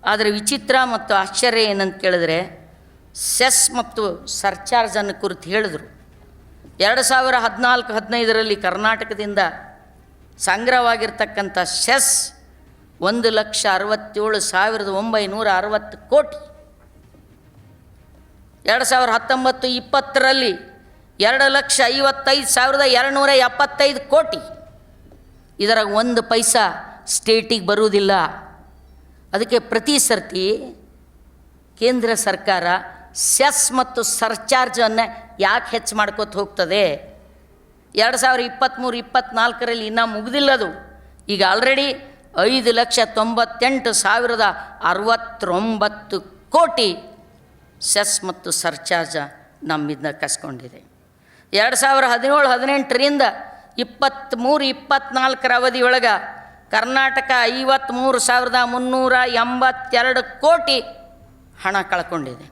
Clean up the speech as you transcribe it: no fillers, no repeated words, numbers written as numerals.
ಆದರೆ ವಿಚಿತ್ರ ಮತ್ತು ಆಶ್ಚರ್ಯ ಏನಂತ ಕೇಳಿದ್ರೆ, ಸೆಸ್ ಮತ್ತು ಸರ್ಚಾರ್ಜನ್ನು ಕುರಿತು ಹೇಳಿದರು. 2014-15ರಲ್ಲಿ ಕರ್ನಾಟಕದಿಂದ ಸಂಗ್ರಹವಾಗಿರ್ತಕ್ಕಂಥ ಸೆಸ್ 1,67,960 ಕೋಟಿ. 2019-20ರಲ್ಲಿ 2,55,275 ಕೋಟಿ. ಇದರಾಗ 1 ಪೈಸಾ ಸ್ಟೇಟಿಗೆ ಬರುವುದಿಲ್ಲ. ಅದಕ್ಕೆ ಪ್ರತಿ ಸರ್ತಿ ಕೇಂದ್ರ ಸರ್ಕಾರ ಸೆಸ್ ಮತ್ತು ಸರ್ಚಾರ್ಜನ್ನು ಯಾಕೆ ಹೆಚ್ಚು ಮಾಡ್ಕೋತ ಹೋಗ್ತದೆ? 2023-24ರಲ್ಲಿ ಇನ್ನೂ ಮುಗಿದಿಲ್ಲದು. ಈಗ ಆಲ್ರೆಡಿ 5,98,069 ಕೋಟಿ ಸೆಸ್ ಮತ್ತು ಸರ್ಚಾರ್ಜ ನಮ್ಮಿಂದ ಕಸ್ಕೊಂಡಿದೆ. 2017-18ರಿಂದ 23-24 ಅವಧಿಯೊಳಗೆ ಕರ್ನಾಟಕ 53,382 ಕೋಟಿ ಹಣ ಕಳ್ಕೊಂಡಿದೆ.